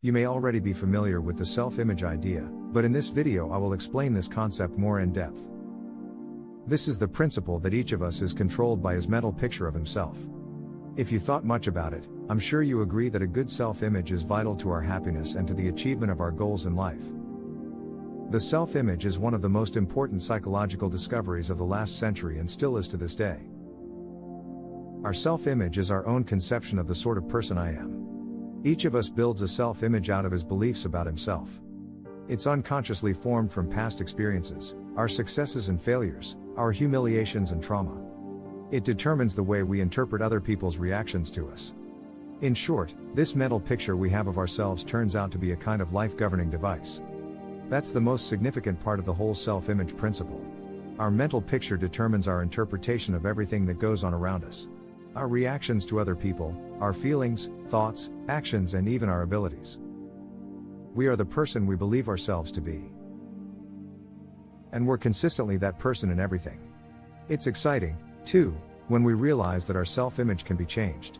You may already be familiar with the self-image idea, but in this video I will explain this concept more in depth. This is the principle that each of us is controlled by his mental picture of himself. If you thought much about it, I'm sure you agree that a good self-image is vital to our happiness and to the achievement of our goals in life. The self-image is one of the most important psychological discoveries of the last century and still is to this day. Our self-image is our own conception of the sort of person I am. Each of us builds a self-image out of his beliefs about himself. It's unconsciously formed from past experiences, our successes and failures, our humiliations and trauma. It determines the way we interpret other people's reactions to us. In short, this mental picture we have of ourselves turns out to be a kind of life-governing device. That's the most significant part of the whole self-image principle. Our mental picture determines our interpretation of everything that goes on around us. Our reactions to other people, our feelings, thoughts, actions, and even our abilities. We are the person we believe ourselves to be. And we're consistently that person in everything. It's exciting, too, when we realize that our self-image can be changed.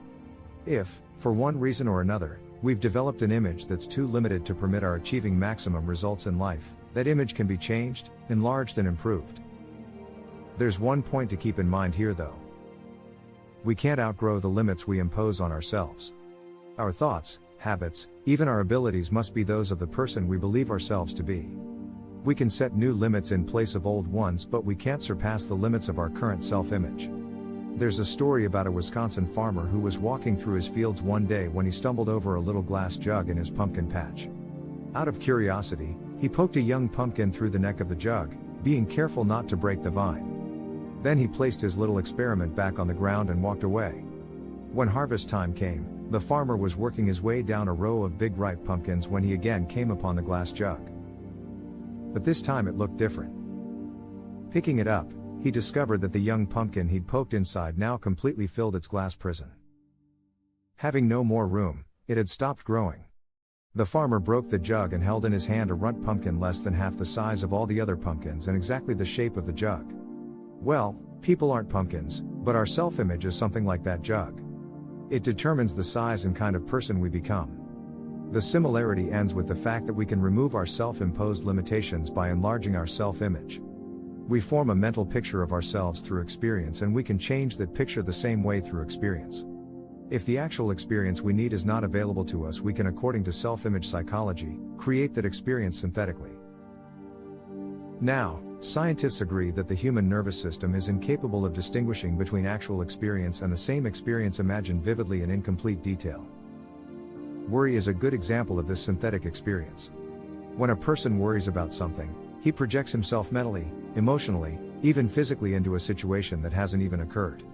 If, for one reason or another, we've developed an image that's too limited to permit our achieving maximum results in life, that image can be changed, enlarged, and improved. There's one point to keep in mind here though. We can't outgrow the limits we impose on ourselves. Our thoughts, habits, even our abilities must be those of the person we believe ourselves to be. We can set new limits in place of old ones, but we can't surpass the limits of our current self-image. There's a story about a Wisconsin farmer who was walking through his fields one day when he stumbled over a little glass jug in his pumpkin patch. Out of curiosity, he poked a young pumpkin through the neck of the jug, being careful not to break the vine. Then he placed his little experiment back on the ground and walked away. When harvest time came, the farmer was working his way down a row of big ripe pumpkins when he again came upon the glass jug. But this time it looked different. Picking it up, he discovered that the young pumpkin he'd poked inside now completely filled its glass prison. Having no more room, it had stopped growing. The farmer broke the jug and held in his hand a runt pumpkin less than half the size of all the other pumpkins and exactly the shape of the jug. Well, people aren't pumpkins, but our self-image is something like that jug. It determines the size and kind of person we become. The similarity ends with the fact that we can remove our self-imposed limitations by enlarging our self-image. We form a mental picture of ourselves through experience, and we can change that picture the same way through experience. If the actual experience we need is not available to us, we can, according to self-image psychology, create that experience synthetically. Now, scientists agree that the human nervous system is incapable of distinguishing between actual experience and the same experience imagined vividly and in complete detail. Worry is a good example of this synthetic experience. When a person worries about something, he projects himself mentally, emotionally, even physically into a situation that hasn't even occurred.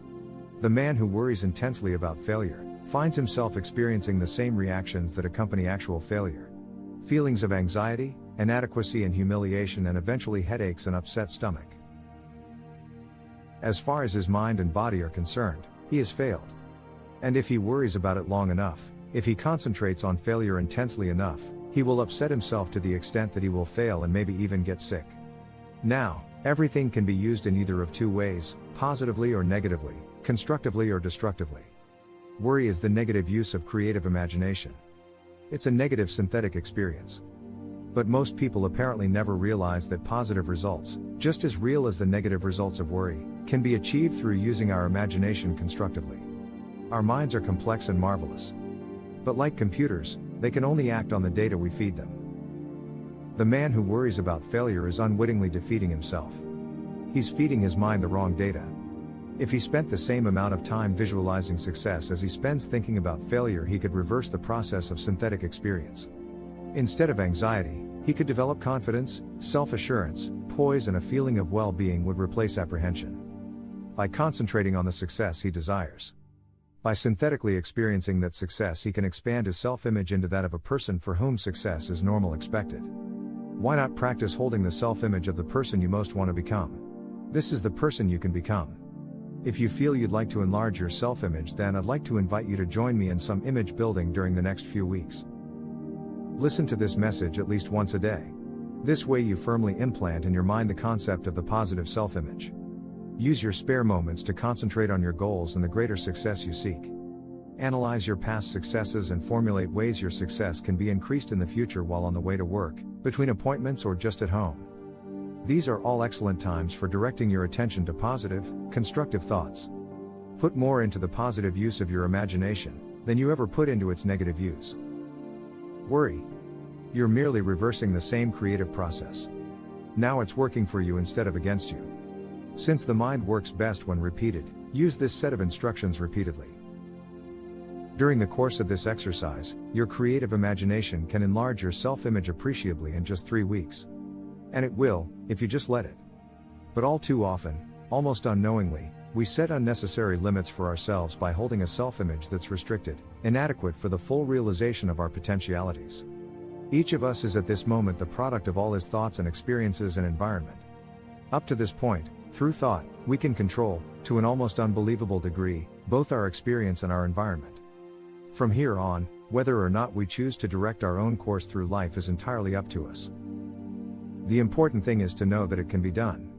The man who worries intensely about failure finds himself experiencing the same reactions that accompany actual failure. Feelings of anxiety, inadequacy and humiliation, and eventually headaches and upset stomach. As far as his mind and body are concerned, he has failed. And if he worries about it long enough, if he concentrates on failure intensely enough, he will upset himself to the extent that he will fail and maybe even get sick. Now, everything can be used in either of two ways, positively or negatively, constructively or destructively. Worry is the negative use of creative imagination. It's a negative synthetic experience. But most people apparently never realize that positive results, just as real as the negative results of worry, can be achieved through using our imagination constructively. Our minds are complex and marvelous. But like computers, they can only act on the data we feed them. The man who worries about failure is unwittingly defeating himself. He's feeding his mind the wrong data. If he spent the same amount of time visualizing success as he spends thinking about failure, he could reverse the process of synthetic experience. Instead of anxiety, he could develop confidence, self-assurance, poise, and a feeling of well-being would replace apprehension. By concentrating on the success he desires. By synthetically experiencing that success, he can expand his self-image into that of a person for whom success is normal expected. Why not practice holding the self-image of the person you most want to become? This is the person you can become. If you feel you'd like to enlarge your self-image, then I'd like to invite you to join me in some image building during the next few weeks. Listen to this message at least once a day. This way you firmly implant in your mind the concept of the positive self-image. Use your spare moments to concentrate on your goals and the greater success you seek. Analyze your past successes and formulate ways your success can be increased in the future while on the way to work, between appointments, or just at home. These are all excellent times for directing your attention to positive, constructive thoughts. Put more into the positive use of your imagination than you ever put into its negative use. Worry. You're merely reversing the same creative process. Now it's working for you instead of against you. Since the mind works best when repeated, use this set of instructions repeatedly. During the course of this exercise, your creative imagination can enlarge your self-image appreciably in just 3 weeks. And it will, if you just let it. But all too often, almost unknowingly, we set unnecessary limits for ourselves by holding a self-image that's restricted, inadequate for the full realization of our potentialities. Each of us is at this moment the product of all his thoughts and experiences and environment. Up to this point, through thought, we can control, to an almost unbelievable degree, both our experience and our environment. From here on, whether or not we choose to direct our own course through life is entirely up to us. The important thing is to know that it can be done.